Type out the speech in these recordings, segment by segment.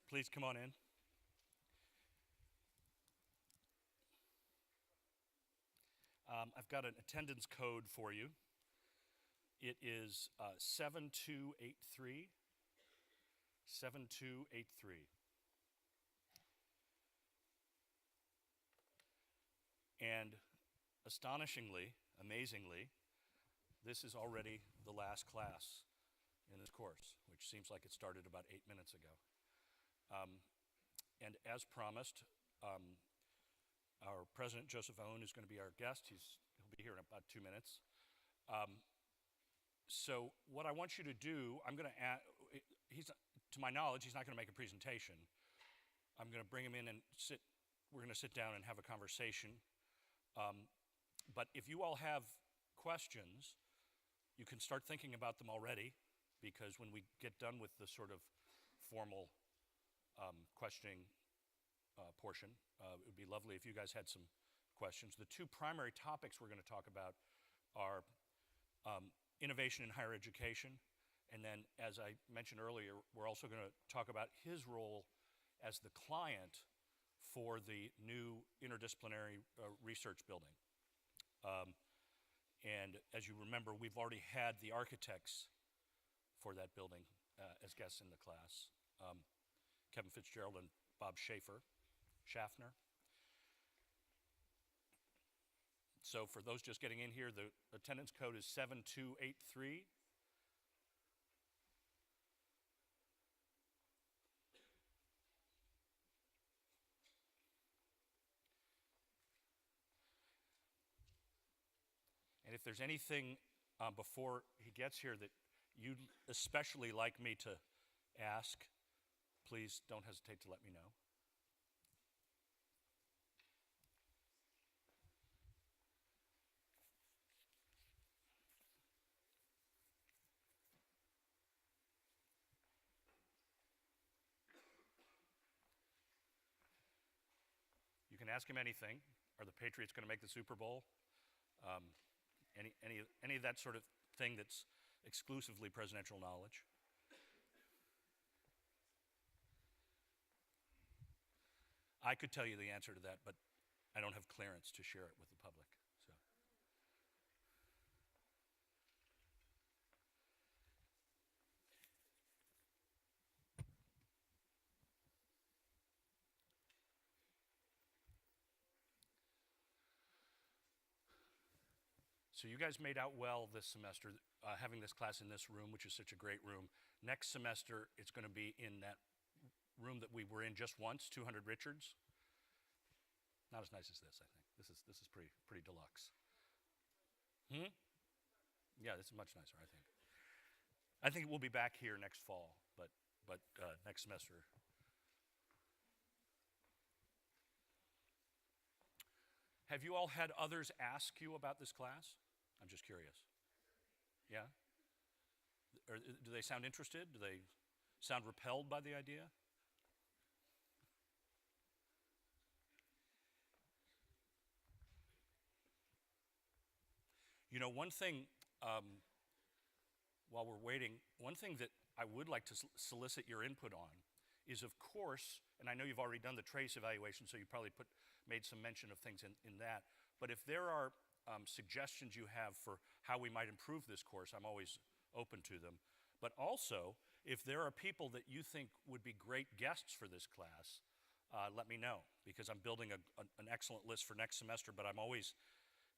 Please come on in. I've got an attendance code for you. It is 7283. 7283. And astonishingly, amazingly, this is already the last class in this course, which seems like it started about 8 minutes ago. And as promised, our president, Joseph Aoun, is going to be our guest. He'll be here in about 2 minutes. So what I want you to do, I'm going to add, to my knowledge, he's not going to make a presentation. I'm going to bring him in and we're going to sit down and have a conversation. But if you all have questions, you can start thinking about them already, because when we get done with the sort of formal questioning portion, it would be lovely if you guys had some questions. The two primary topics we're going to talk about are innovation in higher education, and then, as I mentioned earlier, we're also going to talk about his role as the client for the new interdisciplinary research building. And as you remember, we've already had the architects for that building as guests in the class, Kevin Fitzgerald and Bob Schaffner. So for those just getting in here, the attendance code is 7283. And if there's anything before he gets here that you'd especially like me to ask, please don't hesitate to let me know. You can ask him anything. Are the Patriots going to make the Super Bowl? Any of that sort of thing that's exclusively presidential knowledge. I could tell you the answer to that, but I don't have clearance to share it with the public. So you guys made out well this semester, having this class in this room, which is such a great room. Next semester, it's going to be in that room that we were in just once, 200 Richards. Not as nice as this, I think. This is pretty deluxe. Yeah, this is much nicer, I think. I think we'll be back here next fall, but next semester. Have you all had others ask you about this class? I'm just curious. Yeah? Or do they sound interested? Do they sound repelled by the idea? You know, one thing, while we're waiting, one thing that I would like to solicit your input on is, of course, and I know you've already done the trace evaluation, so you probably made some mention of things in that, but if there are suggestions you have for how we might improve this course, I'm always open to them. But also, if there are people that you think would be great guests for this class, let me know, because I'm building an excellent list for next semester, but I'm always,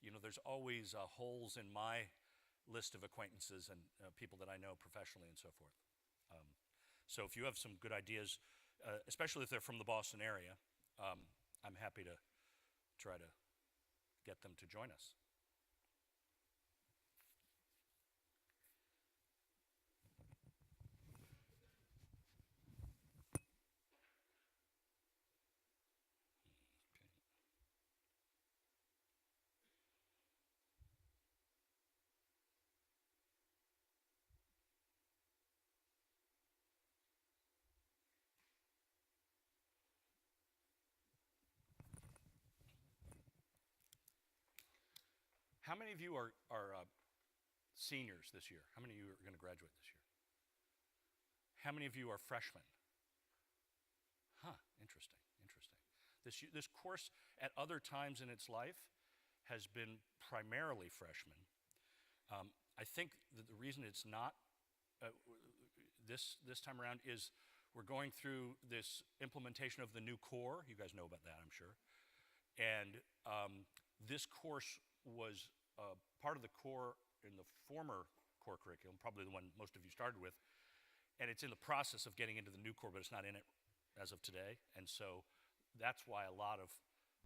there's always holes in my list of acquaintances and people that I know professionally and so forth. So if you have some good ideas, especially if they're from the Boston area, I'm happy to try to get them to join us. How many of you are seniors this year? How many of you are going to graduate this year? How many of you are freshmen? Huh, interesting, interesting. This course at other times in its life has been primarily freshmen. I think that the reason it's not this time around is we're going through this implementation of the new core. You guys know about that, I'm sure. And this course was part of the core in the former core curriculum, probably the one most of you started with. And it's in the process of getting into the new core, but it's not in it as of today. And so that's why a lot of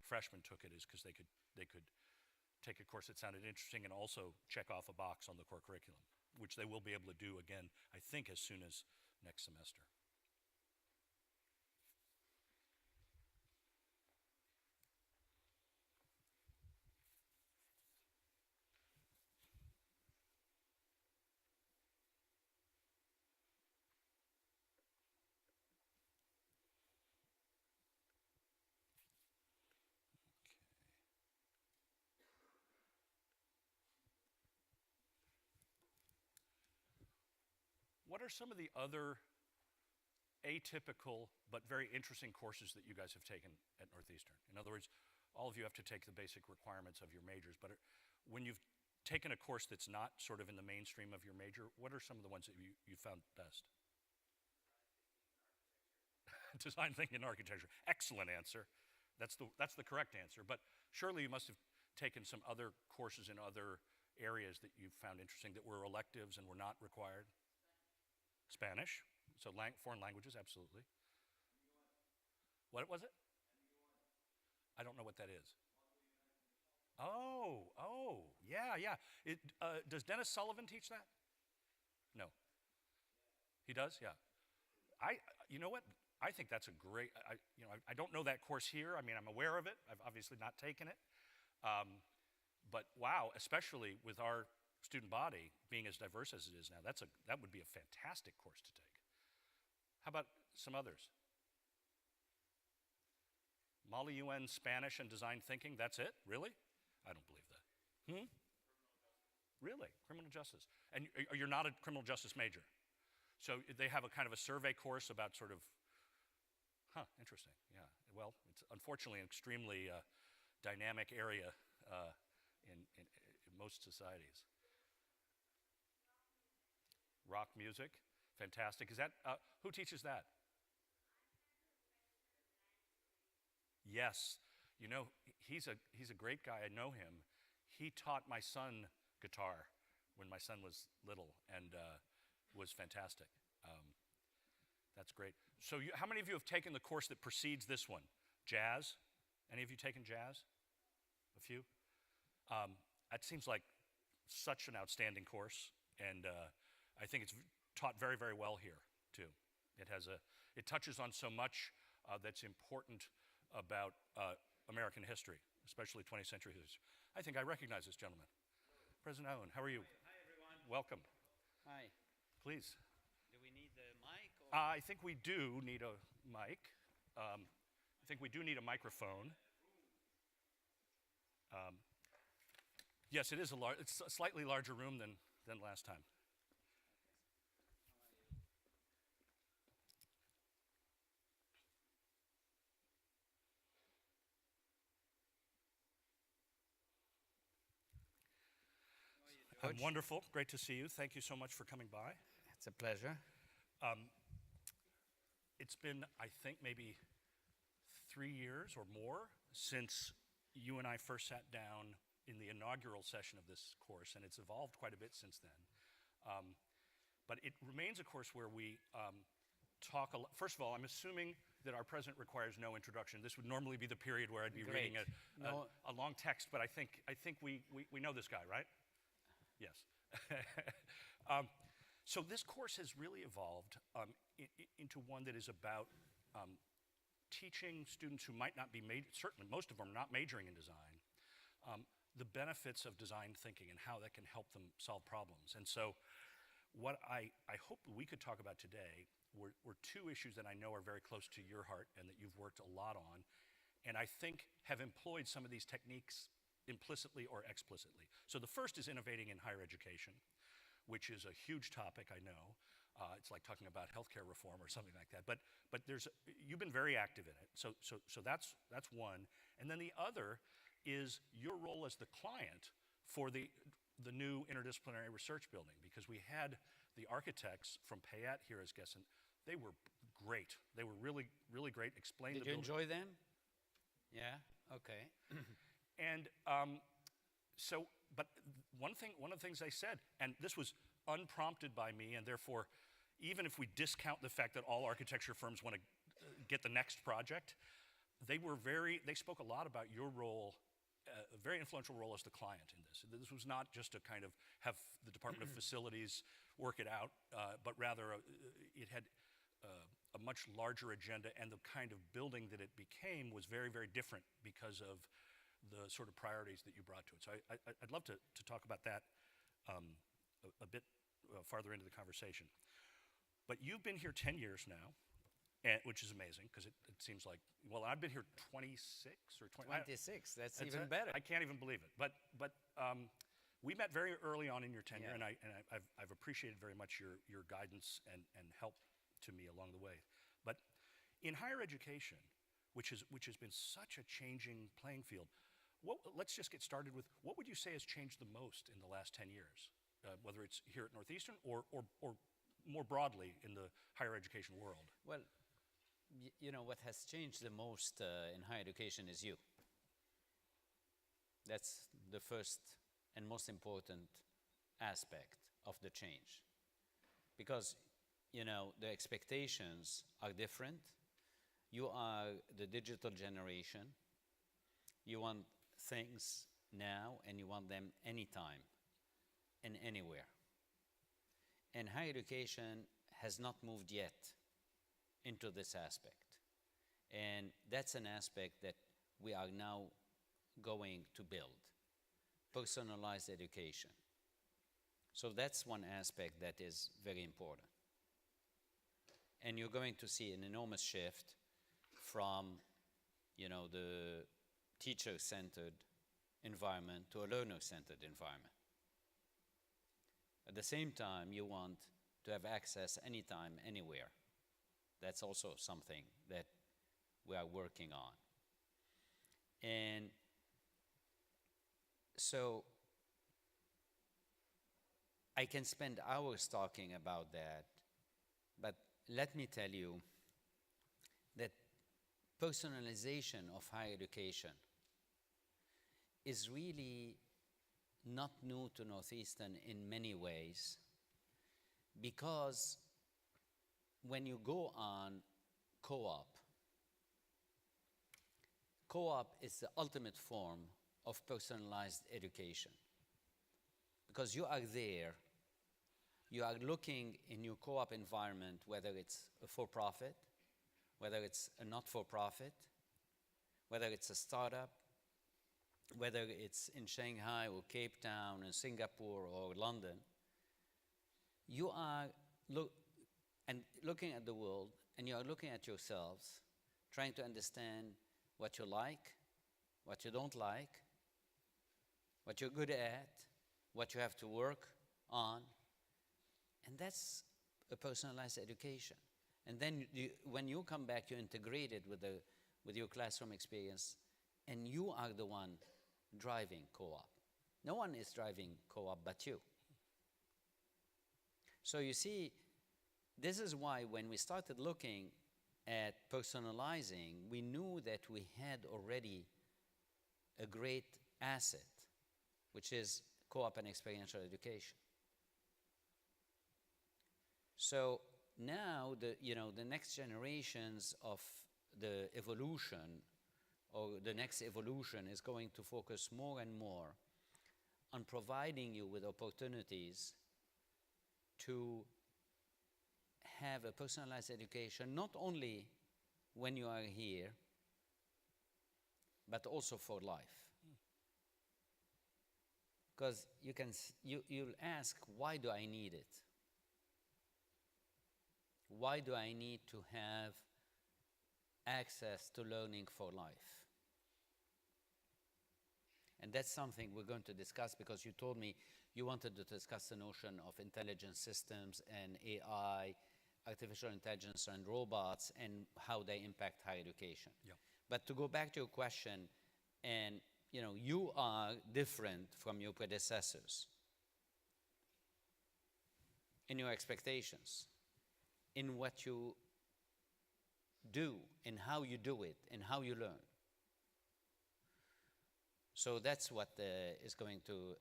freshmen took it, is because they could take a course that sounded interesting and also check off a box on the core curriculum, which they will be able to do again, I think, as soon as next semester. What are some of the other atypical but very interesting courses that you guys have taken at Northeastern? In other words, all of you have to take the basic requirements of your majors, but when you've taken a course that's not sort of in the mainstream of your major, what are some of the ones that you found best? Design thinking and architecture. Excellent answer. That's the correct answer. But surely you must have taken some other courses in other areas that you found interesting that were electives and were not required. Spanish. So foreign languages, absolutely. What was it? I don't know what that is. Oh, yeah. Does Dennis Sullivan teach that? No. He does? Yeah. You know what? I think that's a great, I don't know that course here. I mean, I'm aware of it. I've obviously not taken it. But wow, especially with our student body being as diverse as it is now, that would be a fantastic course to take. How about some others? Molly UN, Spanish and design thinking, that's it? Really? I don't believe that. Really? Criminal justice. And you're not a criminal justice major? So they have a kind of a survey course about sort of, interesting, yeah. Well, it's unfortunately an extremely dynamic area in most societies. Rock music, fantastic. Is that, who teaches that? Yes, you know, he's a great guy, I know him. He taught my son guitar when my son was little and was fantastic. That's great. So how many of you have taken the course that precedes this one? Jazz? Any of you taken jazz? A few? That seems like such an outstanding course, and I think it's taught very, very well here, too. It touches on so much that's important about American history, especially 20th century history. I think I recognize this gentleman. President Aoun, how are you? Hi, everyone. Welcome. Hi. Please. Do we need the mic? I think we do need a mic. I think we do need a microphone. Yes, it's a slightly larger room than last time. I'm wonderful. Great to see you. Thank you so much for coming by. It's a pleasure. It's been, I think, maybe 3 years or more since you and I first sat down in the inaugural session of this course, and it's evolved quite a bit since then. But it remains a course where we talk a lot. First of all, I'm assuming that our president requires no introduction. This would normally be the period where I'd be reading a long text, but I think we know this guy, right? Yes. So this course has really evolved into one that is about teaching students who might not be, certainly most of them are not majoring in design, the benefits of design thinking and how that can help them solve problems. And so what I hope we could talk about today were two issues that I know are very close to your heart and that you've worked a lot on, and I think have employed some of these techniques implicitly or explicitly. So the first is innovating in higher education, which is a huge topic, I know. It's like talking about healthcare reform or something like that. But you've been very active in it. So that's one. And then the other is your role as the client for the new interdisciplinary research building, because we had the architects from Payette here as guests, and they were great. They were really, really great. Explained Did the you building. enjoy them? Yeah. Okay. And but one of the things they said, and this was unprompted by me, and therefore, even if we discount the fact that all architecture firms want to get the next project, they spoke a lot about your role, a very influential role as the client in this. This was not just to kind of have the Department of Facilities work it out, but rather it had a much larger agenda, and the kind of building that it became was very, very different because of the sort of priorities that you brought to it. So I'd love to talk about that a bit farther into the conversation. But you've been here 10 years now, which is amazing, because it seems like, well, I've been here 26 or 20. 26, that's even better. I can't even believe it. But we met very early on in your tenure, Yeah. and I've appreciated very much your guidance and help to me along the way. But in higher education, which has been such a changing playing field, let's just get started with, what would you say has changed the most in the last 10 years, whether it's here at Northeastern or more broadly in the higher education world? Well, you know, what has changed the most in higher education is you. That's the first and most important aspect of the change. Because, you know, the expectations are different. You are the digital generation. You want things now, and you want them anytime and anywhere. And higher education has not moved yet into this aspect. And that's an aspect that we are now going to build, personalized education. So that's one aspect that is very important. And you're going to see an enormous shift from, you know, the teacher-centered environment to a learner-centered environment. At the same time, you want to have access anytime, anywhere. That's also something that we are working on. And so I can spend hours talking about that, but let me tell you that personalization of higher education is really not new to Northeastern in many ways, because when you go on co-op is the ultimate form of personalized education, because you are there, you are looking in your co-op environment, whether it's a for-profit, whether it's a not-for-profit, whether it's a startup, whether it's in Shanghai or Cape Town or Singapore or London, you are looking at the world, and you are looking at yourselves, trying to understand what you like, what you don't like, what you're good at, what you have to work on. And that's a personalized education. And then when you come back, you integrate it with your classroom experience, and you are the one driving co-op. No one is driving co-op but you. So you see, this is why when we started looking at personalizing, we knew that we had already a great asset, which is co-op and experiential education. So now the next generations of the evolution, or the next evolution, is going to focus more and more on providing you with opportunities to have a personalized education, not only when you are here, but also for life. Because you'll ask, why do I need it? Why do I need to have access to learning for life? And that's something we're going to discuss, because you told me You wanted to discuss the notion of intelligent systems and AI, artificial intelligence and robots, and how they impact higher education. Yeah. But to go back to your question, and you are different from your predecessors in your expectations, in what you do, in how you do it, and how you learn. So that's what is going to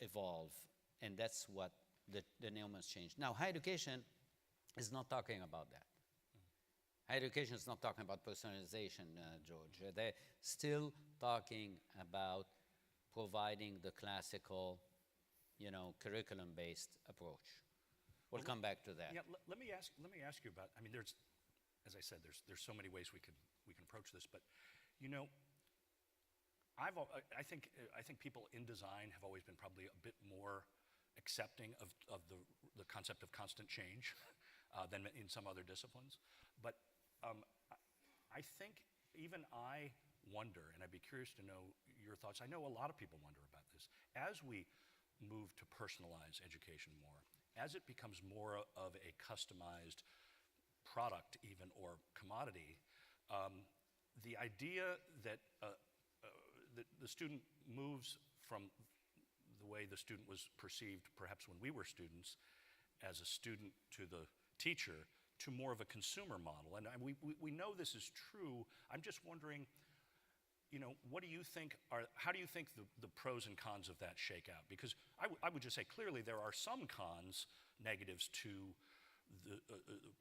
evolve, and that's what the name must change. Now, higher education is not talking about that. Higher education is not talking about personalization, George. They're still talking about providing the classical, curriculum-based approach. We'll come back to that. Yeah, let me ask you about. I mean, there's, as I said, there's so many ways we can approach this, but I think people in design have always been probably a bit more accepting of the concept of constant change than in some other disciplines. But I think even I wonder, and I'd be curious to know your thoughts. I know a lot of people wonder about this. As we move to personalize education more, as it becomes more of a customized product even or commodity, the idea that the student moves from the way the student was perceived perhaps when we were students as a student to the teacher to more of a consumer model. And we know this is true. I'm just wondering, what do you think how do you think the pros and cons of that shake out? Because I would just say clearly there are some cons, negatives to the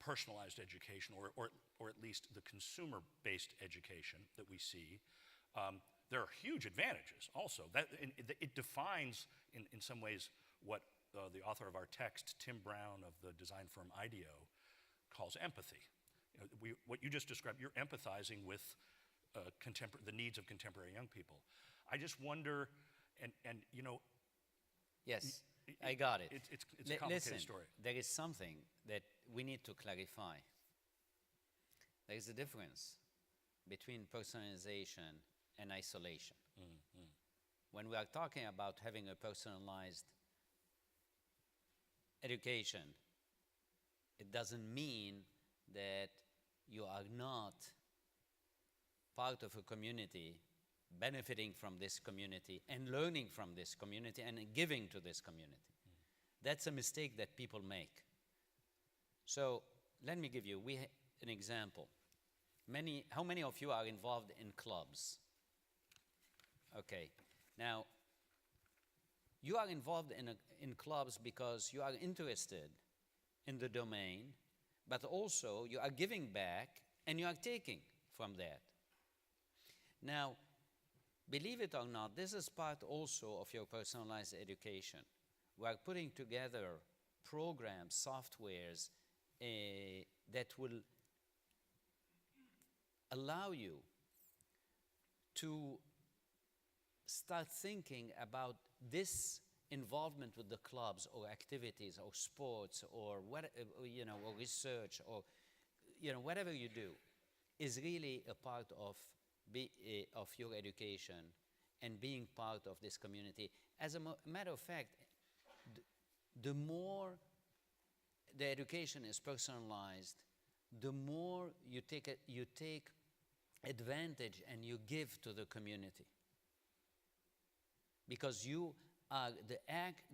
personalized education or at least the consumer-based education that we see. There are huge advantages also. It defines in some ways what the author of our text, Tim Brown of the design firm IDEO, calls empathy. What you just described, you're empathizing with the needs of contemporary young people. I just wonder, Yes, I got it. It's a complicated Listen, story. there is something that we need to clarify. There is a difference between personalization and isolation. When we are talking about having a personalized education, it doesn't mean that you are not part of a community, benefiting from this community and learning from this community and giving to this community. That's a mistake that people make. So let me give you an example. How many of you are involved in clubs? Okay. Now, you are involved in clubs because you are interested in the domain, but also you are giving back and you are taking from that. Now, believe it or not, this is part also of your personalized education. We are putting together programs, softwares that will allow you to start thinking about this involvement with the clubs or activities or sports or or research or whatever you do is really a part of your education and being part of this community. As a matter of fact, the more the education is personalized, the more you take advantage and you give to the community. Because you are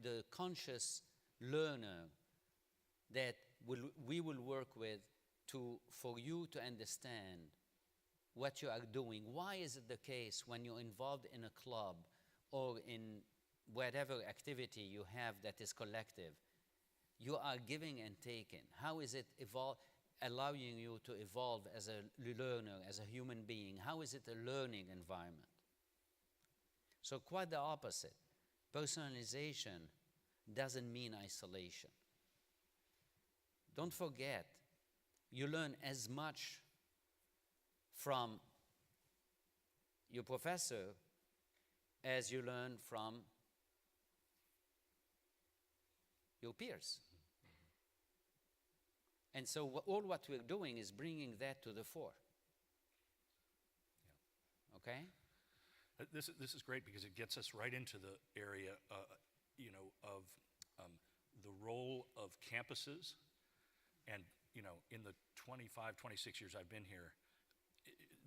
the conscious learner that we will work with for you to understand what you are doing. Why is it the case when you're involved in a club or in whatever activity you have that is collective, you are giving and taking? How is it allowing you to evolve as a learner, as a human being? How is it a learning environment? So quite the opposite. Personalization doesn't mean isolation. Don't forget, you learn as much from your professor as you learn from your peers. And so all what we're doing is bringing that to the fore. Okay? This is great because it gets us right into the area of the role of campuses, and in the 25, 26 years I've been here,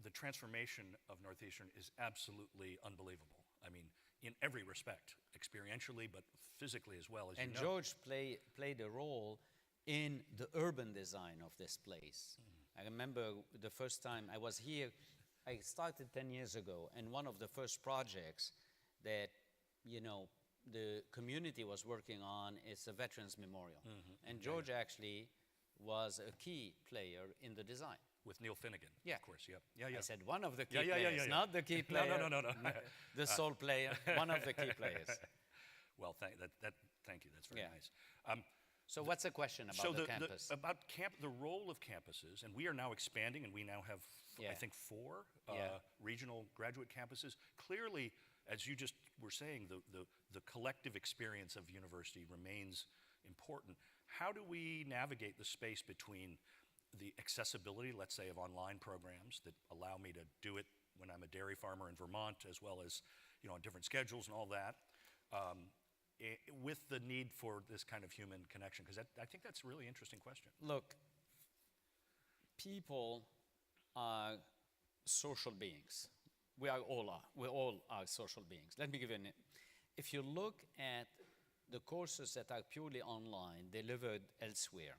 the transformation of Northeastern is absolutely unbelievable. I mean, in every respect, experientially, but physically as well, as And you know. George played a role in the urban design of this place. I remember the first time I was here, I started 10 years ago, and one of the first projects that, the community was working on is a Veterans Memorial. And George actually was a key player in the design. With Neil Finnegan, Yeah. of course, yeah. I said one of the key Yeah, players, yeah. not the key No, player. no. The sole player, one of the key players. Well, thank you, that's very Yeah. nice. So what's the question about So the campus? about the role of campuses, and we are now expanding, and we now have, Yeah. I think, 4 Yeah. regional graduate campuses. Clearly, as you just were saying, the collective experience of university remains important. How do we navigate the space between the accessibility, let's say, of online programs that allow me to do it when I'm a dairy farmer in Vermont, as well as, on different schedules and all that, with the need for this kind of human connection? Because I think that's a really interesting question. Look, people are social beings. We all are social beings. Let me give you if you look at the courses that are purely online, delivered elsewhere,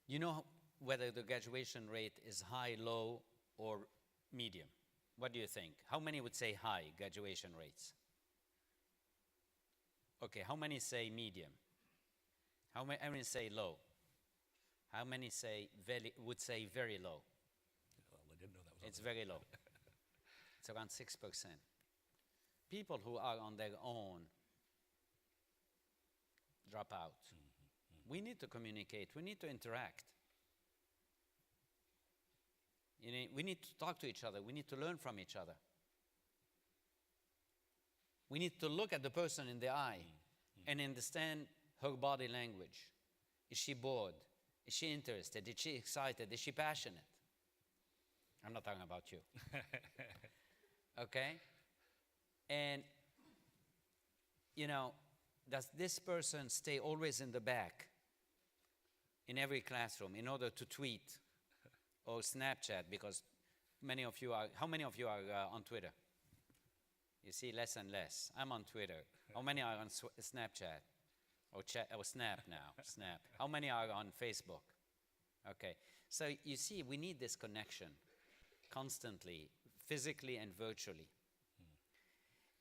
you know whether the graduation rate is high, low, or medium. What do you think? How many would say high graduation rates? Okay, how many say medium? How many say low? How many would say very low? Well, I didn't know that was It's very low. It's around 6%. People who are on their own drop out. We need to communicate. We need to interact. We need to talk to each other. We need to learn from each other. We need to look at the person in the eye and understand her body language. Is she bored? Is she interested? Is she excited? Is she passionate? I'm not talking about you. Okay? And, does this person stay always in the back in every classroom in order to tweet or Snapchat? Because how many of you are on Twitter? You see, less and less. I'm on Twitter. How many are on Snapchat? Or Snap now, Snap. How many are on Facebook? Okay, so you see, we need this connection constantly, physically and virtually.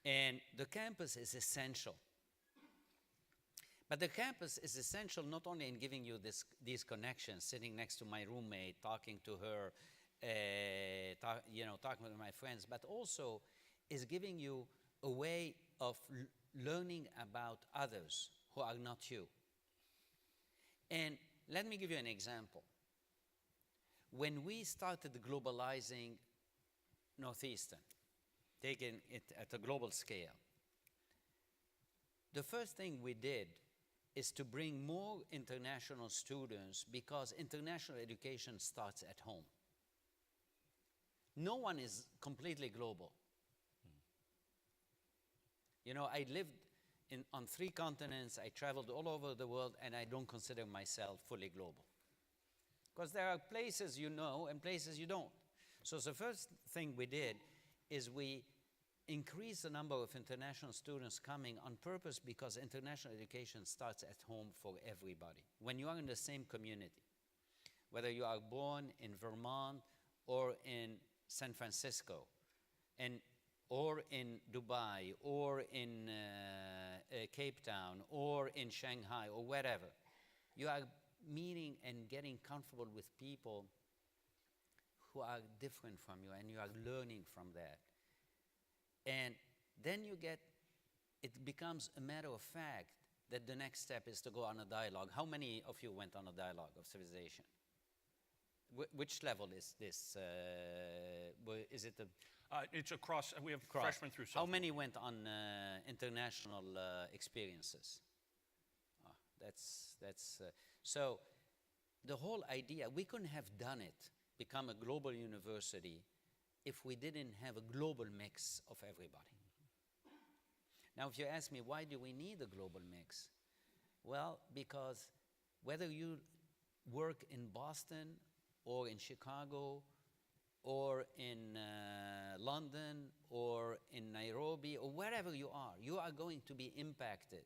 And the campus is essential. But the campus is essential not only in giving you these connections, sitting next to my roommate, talking to her, talking with my friends, but also is giving you a way of learning about others who are not you. And let me give you an example. When we started globalizing Northeastern, taking it at a global scale, the first thing we did is to bring more international students because international education starts at home. No one is completely global. I lived on 3 continents, I traveled all over the world, and I don't consider myself fully global. Because there are places you know and places you don't. So the first thing we did is we increased the number of international students coming on purpose because international education starts at home for everybody. When you are in the same community, whether you are born in Vermont or in San Francisco, or in Dubai, or in Cape Town, or in Shanghai, or wherever, you are meeting and getting comfortable with people who are different from you, and you are learning from that. And then it becomes a matter of fact that the next step is to go on a dialogue. How many of you went on a dialogue of civilization? Which level is this? Is it It's across, we have freshmen through sophomore. How many went on international experiences? So the whole idea, we couldn't have done it, become a global university, if we didn't have a global mix of everybody. Now, if you ask me, why do we need a global mix? Well, because whether you work in Boston or in Chicago or in London or in Nairobi or wherever you are going to be impacted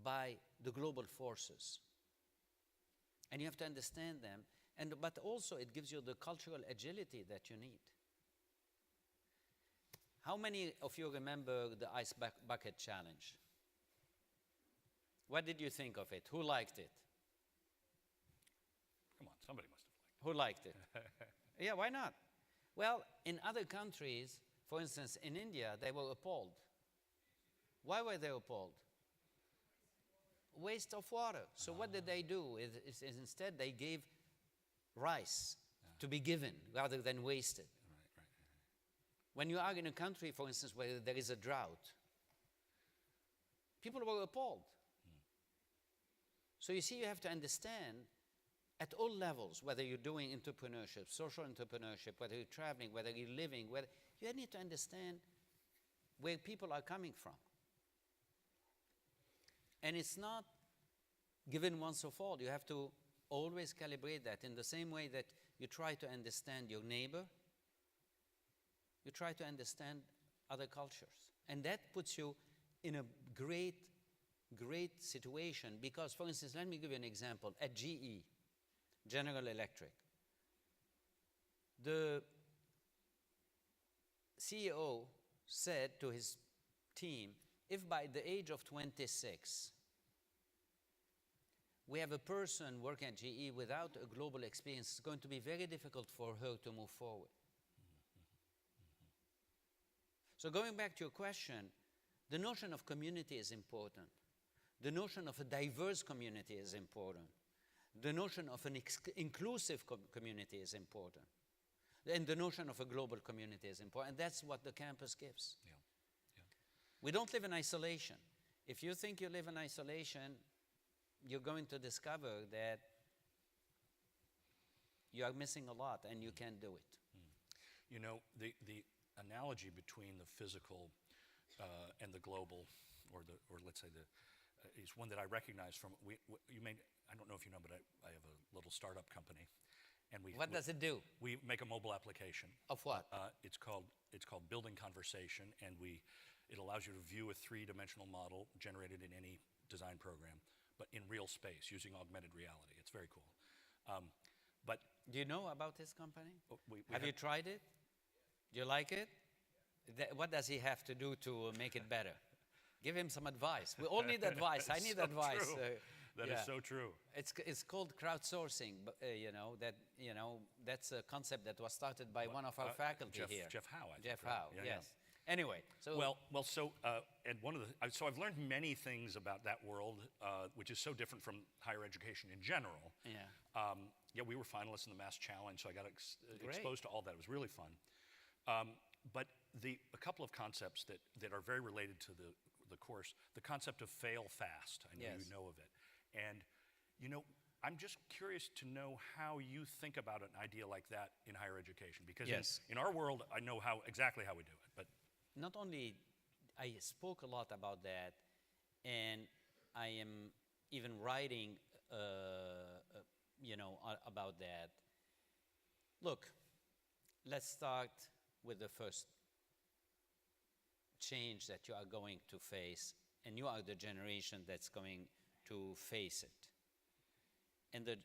by the global forces. And you have to understand them, but also it gives you the cultural agility that you need. How many of you remember the ice bucket challenge? What did you think of it? Who liked it? Come on, somebody must have Who liked it? Yeah, why not? Well, in other countries, for instance, in India, they were appalled. Why were they appalled? Waste of water. So what did they do? Instead, they gave rice to be given rather than wasted. Right. When you are in a country, for instance, where there is a drought, people were appalled. So you see, you have to understand at all levels, whether you're doing entrepreneurship, social entrepreneurship, whether you're traveling, whether you're living, whether you need to understand where people are coming from. And it's not given once of all. You have to always calibrate that in the same way that you try to understand your neighbor, you try to understand other cultures. And that puts you in a great situation because, for instance, let me give you an example. At GE, General Electric, the CEO said to his team, if by the age of 26, we have a person working at GE without a global experience, it's going to be very difficult for her to move forward. So going back to your question, the notion of community is important. The notion of a diverse community is important. The notion of an inclusive community is important. And the notion of a global community is important. And that's what the campus gives. Yeah. We don't live in isolation. If you think you live in isolation, you're going to discover that you are missing a lot and you can't do it. You know, the analogy between the physical and the global, or let's say is one that I recognize from, I don't know if you know, but I have a little startup company. And What does it do? We make a mobile application. Of what? It's called Building Conversation, and it allows you to view a three-dimensional model generated in any design program, but in real space using augmented reality. It's very cool. But Do you know about this company? we Have you tried it? Do you like it? What does he have to do to make it better? Give him some advice. We all need advice. I need so advice. True. That is so true. It's called crowdsourcing. But, that's a concept that was started by one of our faculty here. Jeff Howe. I think, Jeff right? Howe. Yeah, Yes. Anyway, so and so I've learned many things about that world, which is so different from higher education in general. yeah. We were finalists in the Mass Challenge, so I got Great. exposed to all that. It was really fun. But a couple of concepts that are very related to the course, the concept of fail fast. I know Yes. you know of it. And, I'm just curious to know how you think about an idea like that in higher education. Because Yes. in our world, I know exactly how we do it. But Not only I spoke a lot about that, and I am even writing, about that. Look, let's start with the first change that you are going to face, and you are the generation that's going to face it. And the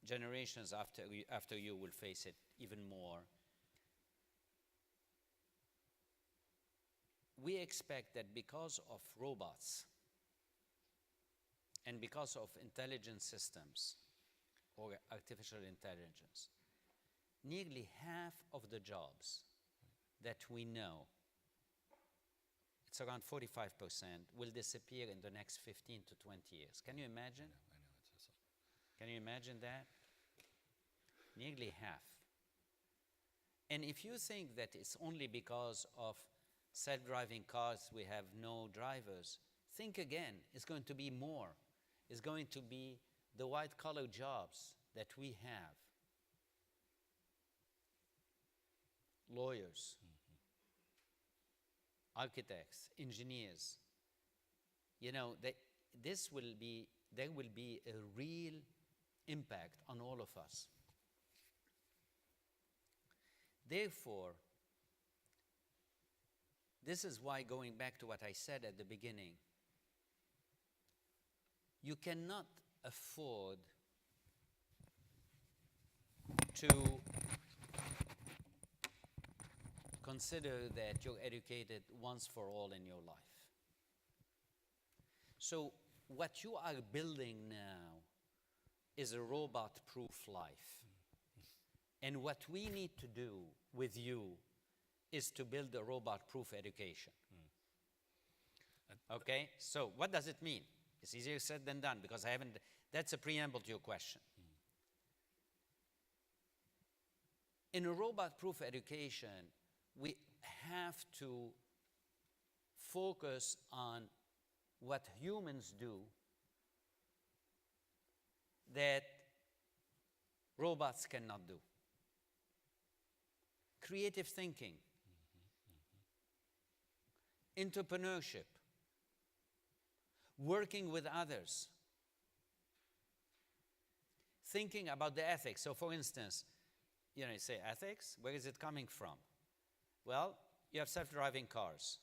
generations after you will face it even more. We expect that because of robots and because of intelligent systems or artificial intelligence, nearly half of the jobs that we know, it's around 45%, will disappear in the next 15 to 20 years. Can you imagine? I know it's Can you imagine that? Nearly half. And if you think that it's only because of self-driving cars we have no drivers, think again. It's going to be more. It's going to be the white-collar jobs that we have. Lawyers, architects, engineers, you know, there will be a real impact on all of us. Therefore, this is why, going back to what I said at the beginning, you cannot afford to consider that you're educated once for all in your life. So what you are building now is a robot-proof life. And what we need to do with you is to build a robot-proof education. Okay? So what does it mean? It's easier said than done, because I haven't, that's a preamble to your question. In a robot-proof education, we have to focus on what humans do that robots cannot do. Creative thinking, entrepreneurship, working with others, thinking about the ethics. So for instance, you know, you say ethics, where is it coming from? Well, you have self-driving cars.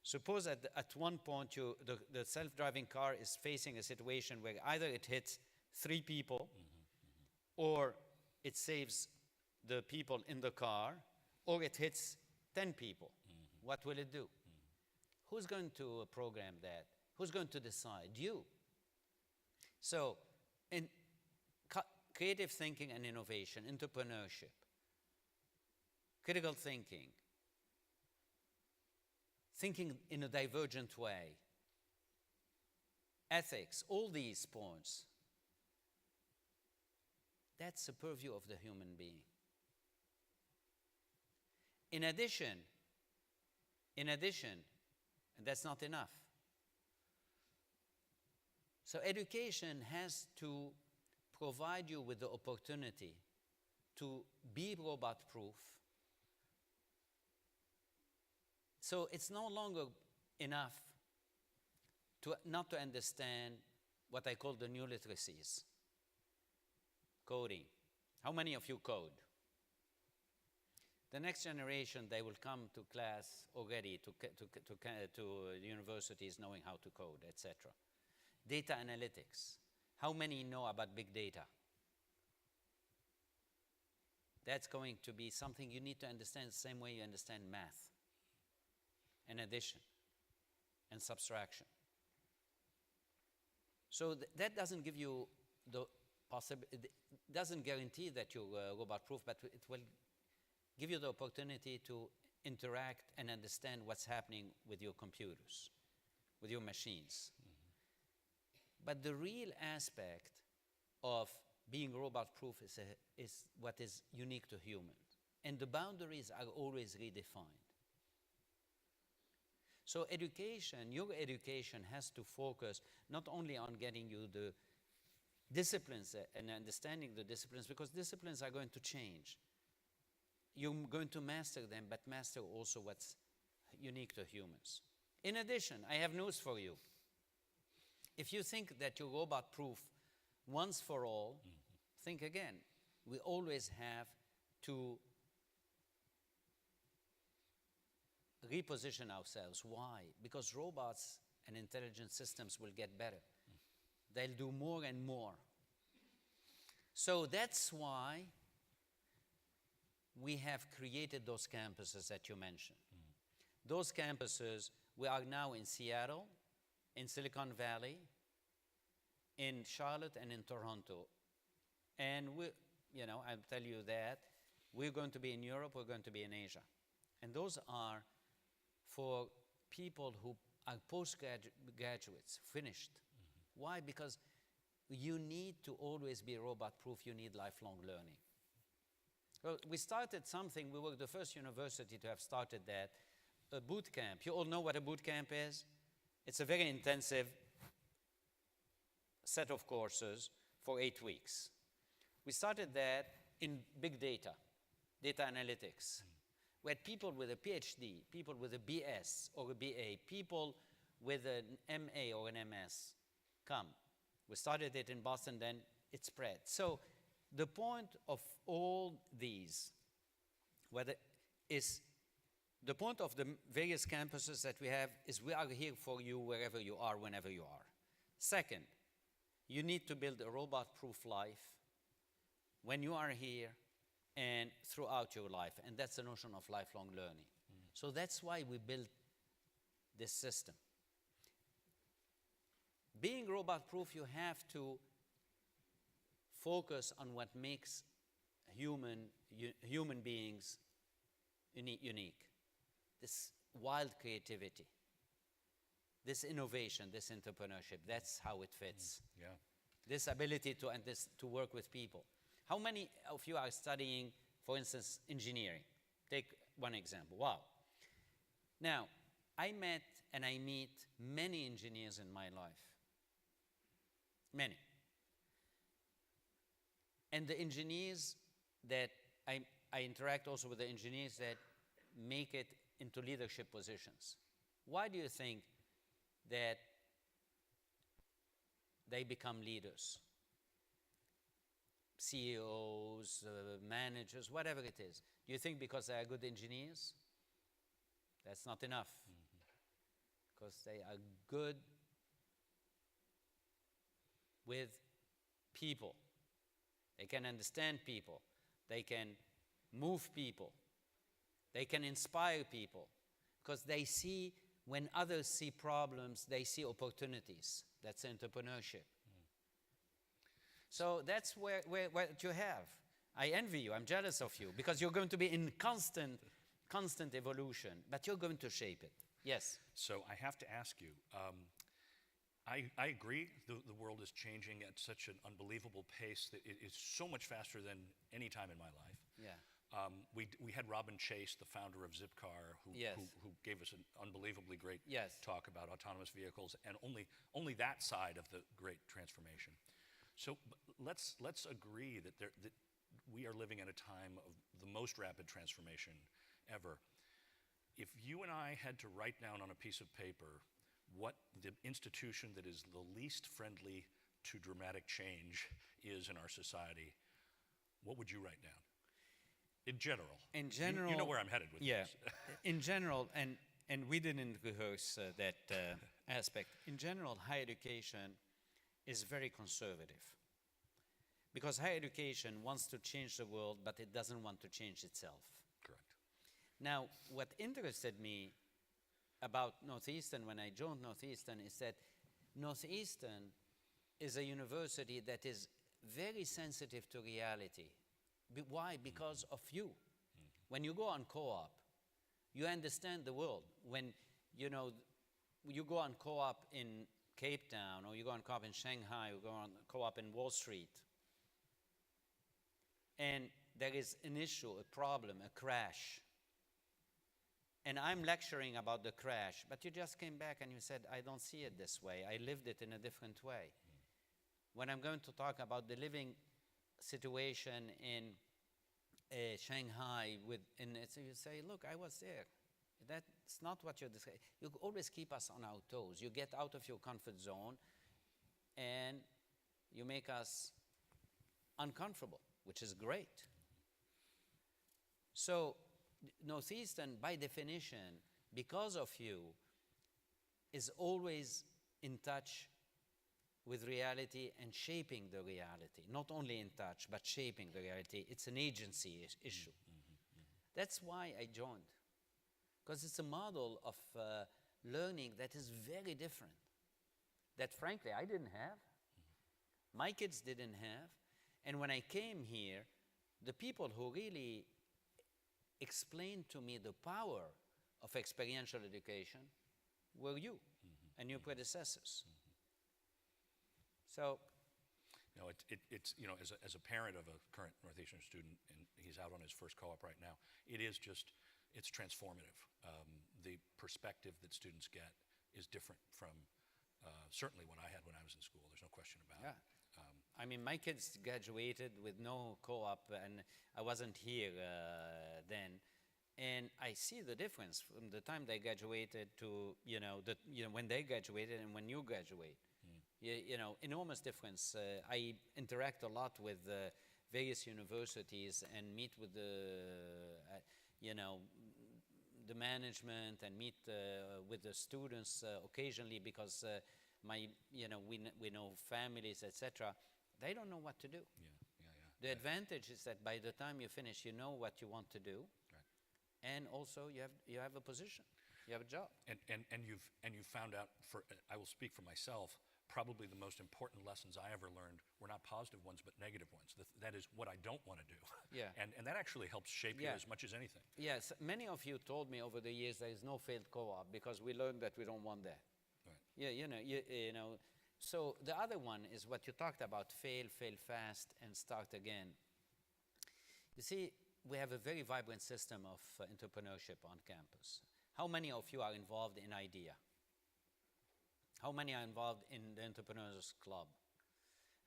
Suppose at one point the self-driving car is facing a situation where either it hits 3 people, or it saves the people in the car, or it hits 10 people. What will it do? Who's going to program that? Who's going to decide? You. So in creative thinking and innovation, entrepreneurship, critical thinking, thinking in a divergent way, ethics, all these points, that's the purview of the human being. In addition, and that's not enough. So education has to provide you with the opportunity to be robot-proof. So it's no longer enough not to understand what I call the new literacies. Coding. How many of you code? The next generation, they will come to class already, to universities knowing how to code, etc. Data analytics. How many know about big data? That's going to be something you need to understand the same way you understand math and addition and subtraction. So that doesn't give you the possibility, it doesn't guarantee that you're robot-proof, but it will give you the opportunity to interact and understand what's happening with your computers, with your machines. But the real aspect of being robot-proof is what is unique to humans. And the boundaries are always redefined. So education, your education has to focus not only on getting you the disciplines and understanding the disciplines, because disciplines are going to change. You're going to master them, but master also what's unique to humans. In addition, I have news for you. If you think that you're robot-proof once for all, think again. We always have to reposition ourselves. Why? Because robots and intelligent systems will get better. They'll do more and more. So that's why we have created those campuses that you mentioned. Those campuses, we are now in Seattle, in Silicon Valley, in Charlotte, and in Toronto. And I'll tell you that we're going to be in Europe, we're going to be in Asia. And those are for people who are postgraduates, finished. Why? Because you need to always be robot-proof, you need lifelong learning. Well, we started something, we were the first university to have started that, a boot camp. You all know what a boot camp is? It's a very intensive set of courses for 8 weeks. We started that in big data, data analytics. where people with a PhD, people with a BS or a BA, people with an MA or an MS come. We started it in Boston, then it spread. So the point of all these, the point of the various campuses that we have is we are here for you wherever you are, whenever you are. Second, you need to build a robot-proof life when you are here and throughout your life. And that's the notion of lifelong learning. So that's why we built this system. Being robot-proof, you have to focus on what makes human beings unique. This wild creativity, this innovation, this entrepreneurship, that's how it fits. Yeah. This ability to work with people. How many of you are studying, for instance, engineering? Take one example. Wow. Now, I met and I meet many engineers in my life. Many. And the engineers that I interact also with the engineers that make it into leadership positions. Why do you think that they become leaders? CEOs, managers, whatever it is. Do you think because they are good engineers? That's not enough. Because they are good with people. They can understand people. They can move people. They can inspire people. Because they see, when others see problems, they see opportunities. That's entrepreneurship. So that's what you have. I envy you. I'm jealous of you. Because you're going to be in constant evolution. But you're going to shape it. Yes? So I have to ask you, I agree the world is changing at such an unbelievable pace that it is so much faster than any time in my life. Yeah. We had Robin Chase, the founder of Zipcar, who gave us an unbelievably great talk about autonomous vehicles and only that side of the great transformation. So let's agree that we are living at a time of the most rapid transformation ever. If you and I had to write down on a piece of paper what the institution that is the least friendly to dramatic change is in our society, what would you write down? In general. In general. You know where I'm headed with this. In general, and we didn't rehearse that aspect. In general, higher education is very conservative. Because higher education wants to change the world, but it doesn't want to change itself. Correct. Now, what interested me about Northeastern when I joined Northeastern is that Northeastern is a university that is very sensitive to reality. Why? Because of you. When you go on co-op, you understand the world. When you go on co-op in Cape Town, or you go on co-op in Shanghai, or go on co-op in Wall Street, and there is an issue, a problem, a crash, and I'm lecturing about the crash, but you just came back and you said, I don't see it this way. I lived it in a different way. When I'm going to talk about the living situation in Shanghai, you say, look, I was there. That's not what you're describing. You always keep us on our toes. You get out of your comfort zone and you make us uncomfortable, which is great. So Northeastern, by definition, because of you, is always in touch with reality and shaping the reality. Not only in touch, but shaping the reality. It's an agency issue. That's why I joined. Because it's a model of learning that is very different. That frankly, I didn't have. My kids didn't have. And when I came here, the people who really explained to me the power of experiential education were you and your predecessors. So, no, it's as a parent of a current Northeastern student, and he's out on his first co-op right now, it's transformative. The perspective that students get is different from certainly what I had when I was in school. There's no question about it. I mean, my kids graduated with no co-op, and I wasn't here then. And I see the difference from the time they graduated to, when they graduated and when you graduate. Enormous difference. I interact a lot with various universities and meet with the management and meet with the students occasionally because we know families, etc. They don't know what to do. The advantage is that by the time you finish, you know what you want to do. And also, you have a position, you have a job, and you've found out. I will speak for myself. Probably the most important lessons I ever learned were not positive ones, but negative ones. That is what I don't want to do. Yeah. And that actually helps shape you as much as anything. Yes, many of you told me over the years there is no failed co-op because we learned that we don't want that. Right. Yeah, So the other one is what you talked about: fail fast, and start again. You see, we have a very vibrant system of entrepreneurship on campus. How many of you are involved in IDEA? How many are involved in the Entrepreneurs Club?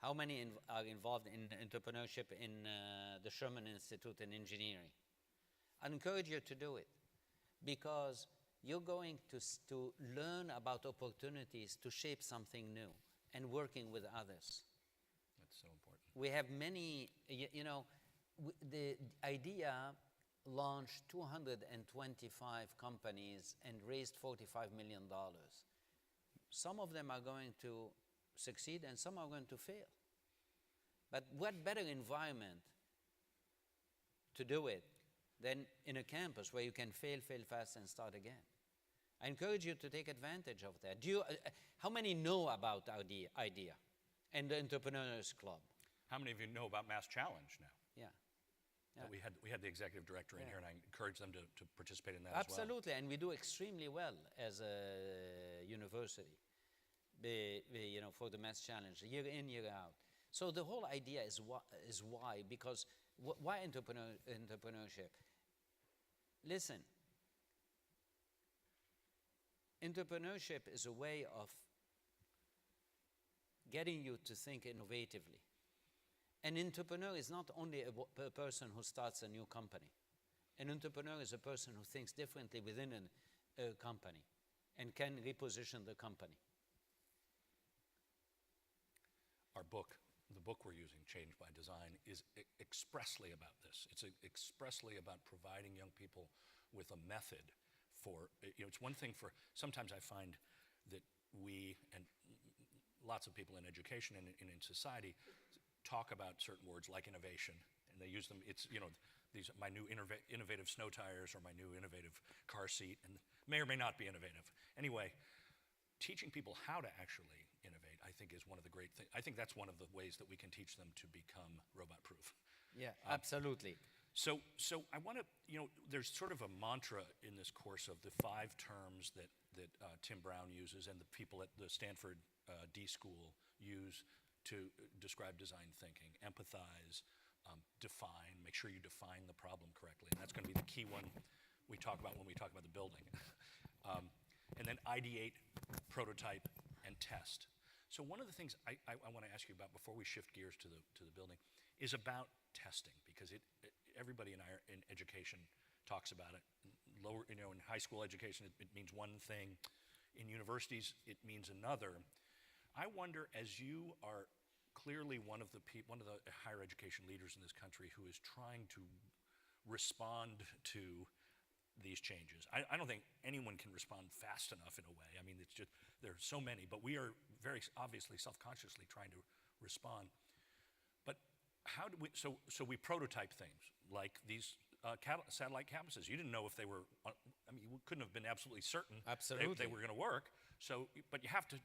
How many are involved in entrepreneurship in the Sherman Institute in Engineering? I encourage you to do it because you're going to learn about opportunities to shape something new and working with others. That's so important. We have many, the IDEA launched 225 companies and raised $45 million. Some of them are going to succeed and some are going to fail. But what better environment to do it than in a campus where you can fail fast, and start again? I encourage you to take advantage of that. How many know about IDEA and the Entrepreneurs Club? How many of you know about Mass Challenge now? Yeah. We had the executive director in here, and I encourage them to participate in that Absolutely, and we do extremely well as a university, for the Mass Challenge, year in, year out. So the whole idea is why, because why entrepreneurship? Listen, entrepreneurship is a way of getting you to think innovatively. An entrepreneur is not only a person who starts a new company. An entrepreneur is a person who thinks differently within a company and can reposition the company. Our book, the book we're using, Change by Design, is expressly about this. It's expressly about providing young people with a method for, it's one thing for, sometimes I find that we, and lots of people in education and in society, talk about certain words like innovation, and they use them. It's these my new innovative snow tires or my new innovative car seat, and may or may not be innovative. Anyway, teaching people how to actually innovate, I think, is one of the great things. I think that's one of the ways that we can teach them to become robot-proof. Yeah, absolutely. So I want to, there's sort of a mantra in this course of the 5 terms that Tim Brown uses and the people at the Stanford D School use to describe design thinking: empathize, define, make sure you define the problem correctly. And that's going to be the key one we talk about when we talk about the building. And then ideate, prototype, and test. So one of the things I want to ask you about before we shift gears to the building is about testing, because everybody in education talks about it. In high school education, it means one thing. In universities, it means another. I wonder, as you are clearly one of the higher education leaders in this country who is trying to respond to these changes. I don't think anyone can respond fast enough in a way. I mean, it's just, there are so many, but we are very obviously self-consciously trying to respond. But how do we, so we prototype things like these satellite campuses. You didn't know if they were, you couldn't have been absolutely certain Absolutely. they were going to work. So, but you have to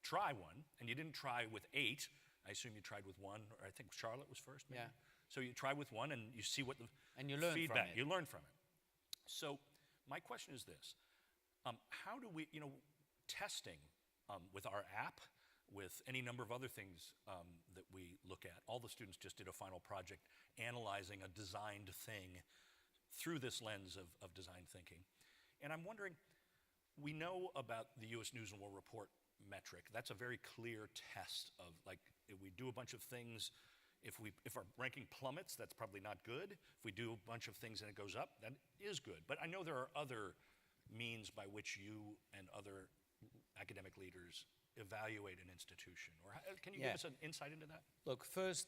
try one, and you didn't try with 8. I assume you tried with 1, or I think Charlotte was first, maybe? Yeah. So you try with 1, and you see what the and you learn feedback. from it. You learn from it. So my question is this: how do we, testing with our app, with any number of other things that we look at? All the students just did a final project analyzing a designed thing through this lens of design thinking, and I'm wondering. We know about the U.S. News and World Report metric. That's a very clear test of, like, if we do a bunch of things If our ranking plummets, that's probably not good. If we do a bunch of things and it goes up, that is good. But I know there are other means by which you and other academic leaders evaluate an institution. Or can you give us an insight into that? Look, first,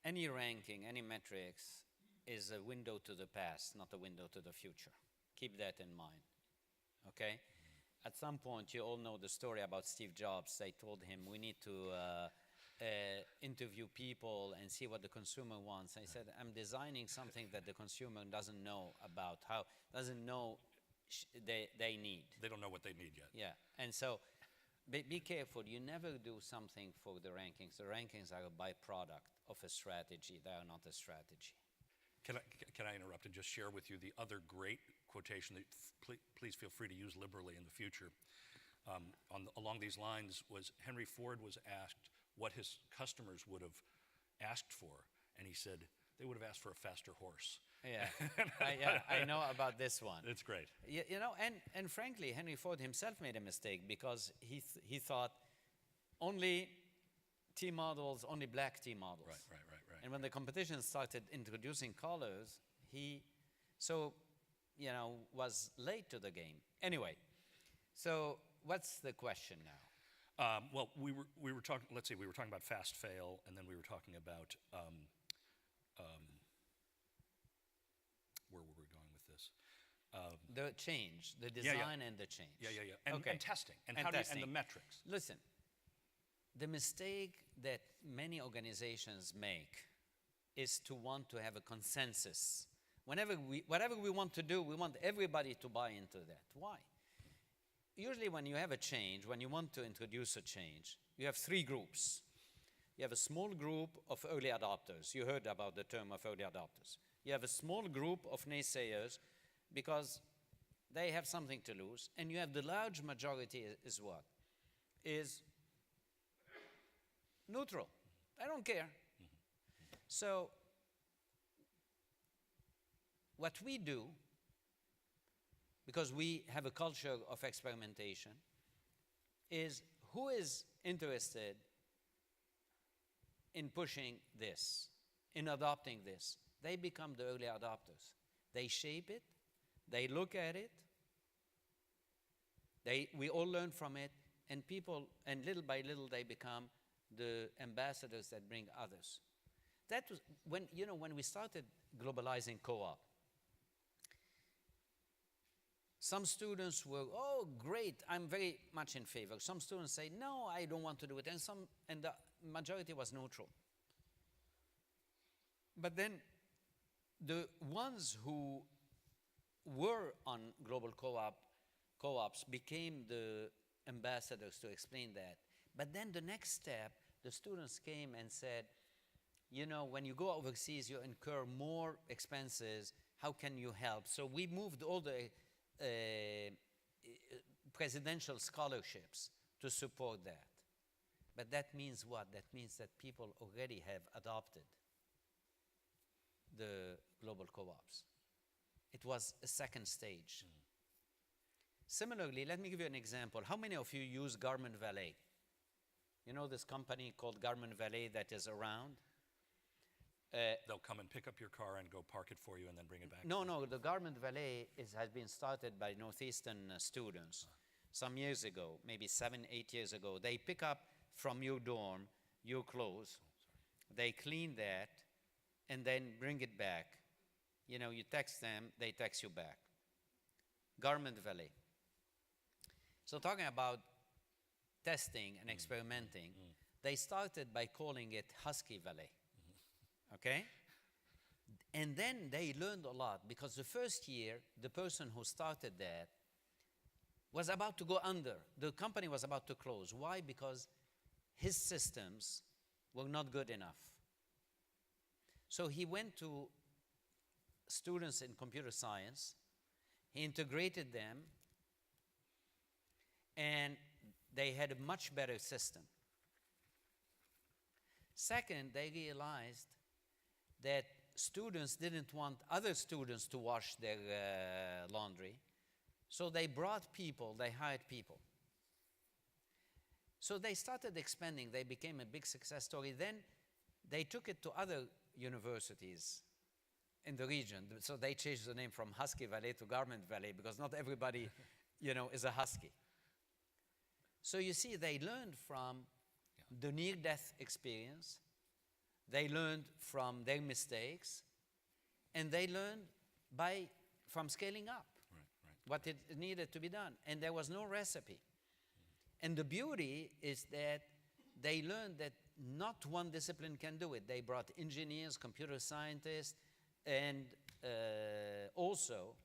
any ranking, any metrics is a window to the past, not a window to the future. Keep that in mind, okay? At some point, you all know the story about Steve Jobs. They told him, we need to interview people and see what the consumer wants. I said, I'm designing something that the consumer doesn't know about, doesn't know they need. They don't know what they need yet. Yeah, and so be careful. You never do something for the rankings. The rankings are a byproduct of a strategy. They are not a strategy. Can I interrupt and just share with you the other great quotation that please feel free to use liberally in the future? Along these lines was Henry Ford was asked what his customers would have asked for, and he said they would have asked for a faster horse. Yeah, I know about this one. It's great. You know, and frankly, Henry Ford himself made a mistake because he thought only T models, only black T models. Right. And when the competition started introducing colors, he was late to the game. Anyway, so what's the question now? Well, we were talking. Let's see, we were talking about fast fail, and then we were talking about where were we going with this? The change, the design and the change. Yeah. And testing, and the metrics. Listen, the mistake that many organizations make is to want to have a consensus. Whatever we want to do, we want everybody to buy into that. Why? Usually when you have a change, when you want to introduce a change, you have three groups. You have a small group of early adopters. You heard about the term of early adopters. You have a small group of naysayers because they have something to lose. And you have the large majority is what? Is neutral. I don't care. So what we do, because we have a culture of experimentation, is who is interested in pushing this, in adopting this? They become the early adopters. They shape it, they look at it, we all learn from it, and little by little they become the ambassadors that bring others. That was when we started globalizing co-op. Some students were, oh, great, I'm very much in favor. Some students say, no, I don't want to do it. And the majority was neutral. But then the ones who were on global co-ops became the ambassadors to explain that. But then the next step, the students came and said, when you go overseas, you incur more expenses. How can you help? So we moved all the presidential scholarships to support that. But that means what? That means that people already have adopted the global co-ops. It was a second stage. Similarly, let me give you an example. How many of you use Garmin Valet? You know this company called Garmin Valet that is around? They'll come and pick up your car and go park it for you and then bring it back? No, the Garmin Valet has been started by Northeastern students some years ago, maybe 7-8 years ago. They pick up from your dorm your clothes, they clean that, and then bring it back. You text them, they text you back. Garmin Valet. So talking about testing and experimenting, they started by calling it Husky Valet. Okay? And then they learned a lot because the first year, the person who started that was about to go under. The company was about to close. Why? Because his systems were not good enough. So he went to students in computer science, he integrated them, and they had a much better system. Second, they realized that students didn't want other students to wash their laundry, so they brought people, they hired people. So they started expanding, they became a big success story. Then they took it to other universities in the region. So they changed the name from Husky Valley to Garment Valley because not everybody, is a Husky. So you see, they learned from the near-death experience. They learned from their mistakes, and they learned from scaling up what it needed to be done. And there was no recipe. And the beauty is that they learned that not one discipline can do it. They brought engineers, computer scientists, and also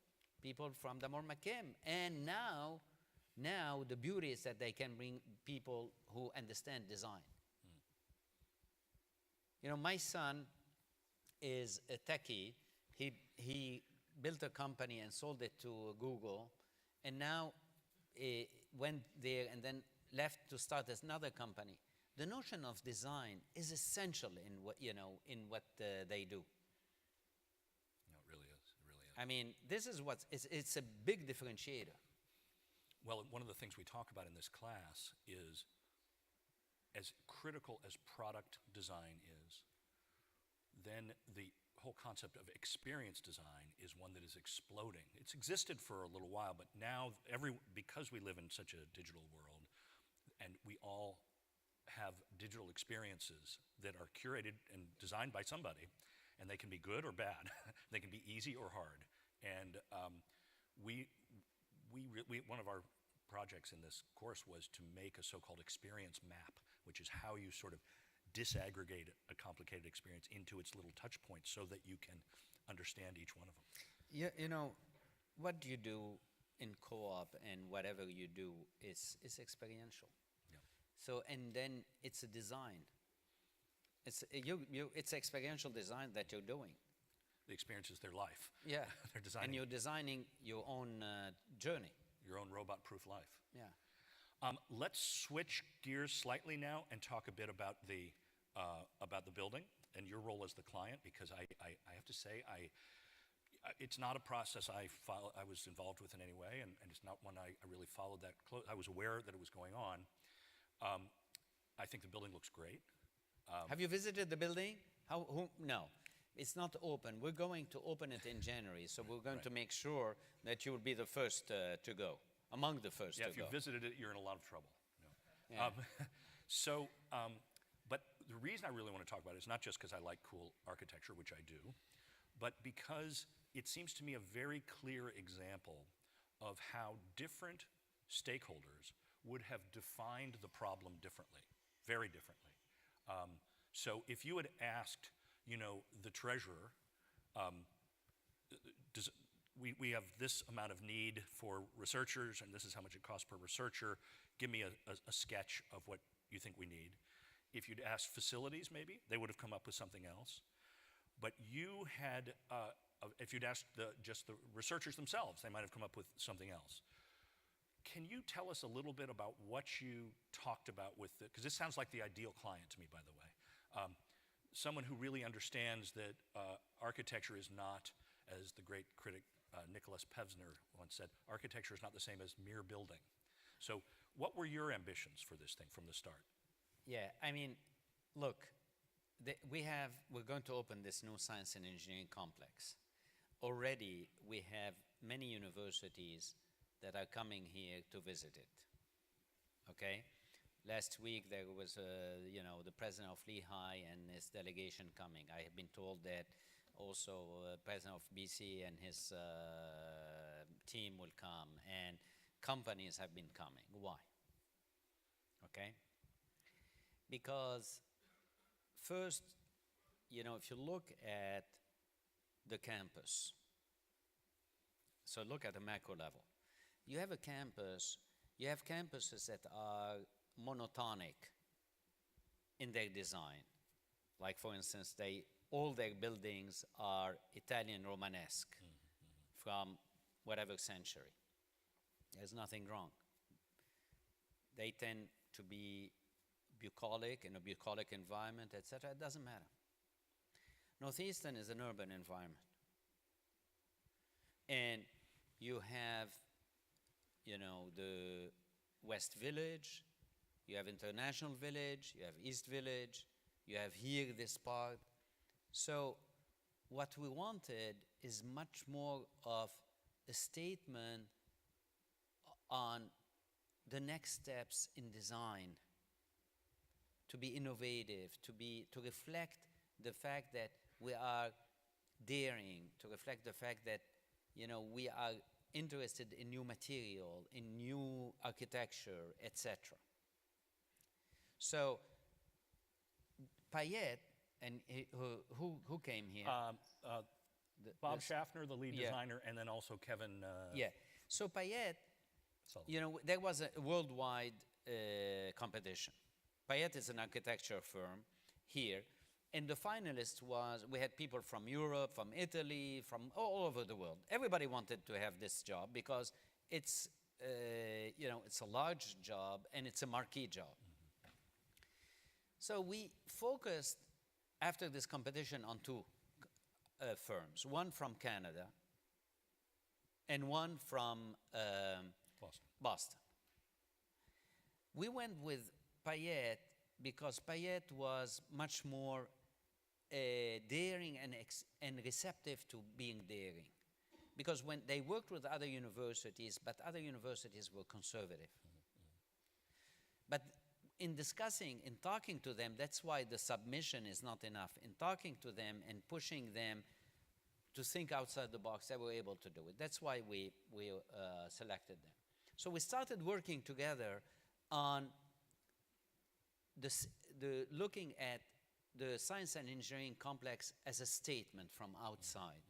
people from the McKim. And now the beauty is that they can bring people who understand design. My son is a techie. He built a company and sold it to Google, and now went there and then left to start another company. The notion of design is essential in what they do. No, it really is. It really is. I mean, this is it's a big differentiator. Well, one of the things we talk about in this class is, as critical as product design is, then the whole concept of experience design is one that is exploding. It's existed for a little while, but now because we live in such a digital world, and we all have digital experiences that are curated and designed by somebody, and they can be good or bad. They can be easy or hard. And one of our projects in this course was to make a so-called experience map, which is how you sort of disaggregate a complicated experience into its little touch points so that you can understand each one of them. What you do in co-op and whatever you do is experiential. Yeah. So, and then it's a design. It's experiential design that you're doing. The experience is their life. Yeah. They're designing. And you're designing your own journey. Your own robot-proof life. Yeah. Let's switch gears slightly now and talk a bit about the building and your role as the client, because I have to say, it's not a process I was involved with in any way, and it's not one I really followed that close. I was aware that it was going on. I think the building looks great. Have you visited the building? No. It's not open. We're going to open it in January, so we're going to make sure that you will be the first to go, among the first to go. Yeah, if you visited it, you're in a lot of trouble. No. Yeah. But the reason I really want to talk about it is not just because I like cool architecture, which I do, but because it seems to me a very clear example of how different stakeholders would have defined the problem differently, very differently. So if you had asked, the treasurer, we have this amount of need for researchers, and this is how much it costs per researcher. Give me a sketch of what you think we need. If you'd asked facilities, maybe, they would have come up with something else. But you had, if you'd asked just the researchers themselves, they might have come up with something else. Can you tell us a little bit about what you talked about with because this sounds like the ideal client to me, by the way. Someone who really understands that architecture is not, as the great critic Nicholas Pevsner once said, architecture is not the same as mere building. So what were your ambitions for this thing from the start? Yeah, I mean, look, we're going to open this new science and engineering complex. Already we have many universities that are coming here to visit it, okay? Last week there was, the president of Lehigh and his delegation coming. I have been told that also president of BC and his team will come, and companies have been coming. Why? Okay? Because first, if you look at the campus, so look at a macro level. You have campuses that are monotonic in their design. Like, for instance, all their buildings are Italian Romanesque from whatever century. There's nothing wrong. They tend to be bucolic, in a bucolic environment, etc. It doesn't matter. Northeastern is an urban environment. And you have, the West Village, you have International Village, you have East Village, You have here this part. So what we wanted is much more of a statement on the next steps in design, to be innovative, to reflect the fact that we are daring, to reflect the fact that, you know, we are interested in new material, in new architecture, etc. So Payet, and who came here? Bob this- Schaffner, the lead yeah. designer, and then also Kevin. Yeah. So Payet, Sullivan. you know, there was a worldwide competition. Payet is an architecture firm here, and the finalist was, we had people from Europe, from Italy, from all over the world. Everybody wanted to have this job because it's, you know, it's a large job and it's a marquee job. So we focused after this competition on two firms, one from Canada and one from Boston. We went with Payet because Payet was much more daring and receptive to being daring. Because when they worked with other universities, but other universities were conservative. But in discussing, in talking to them, that's why the submission is not enough. In talking to them and pushing them to think outside the box, they were able to do it. That's why we selected them. So we started working together on looking at the science and engineering complex as a statement from outside.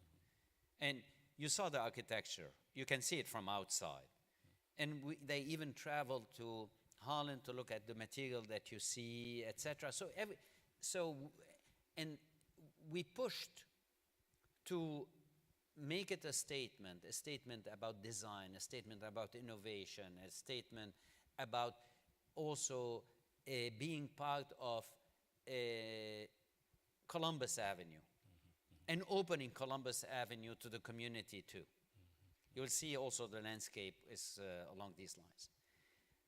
And you saw the architecture. You can see it from outside. And they even traveled to Holland to look at the material that you see, etc. And we pushed to make it a statement about design, a statement about innovation, a statement about also being part of Columbus Avenue and opening Columbus Avenue to the community too. You'll see also the landscape is along these lines.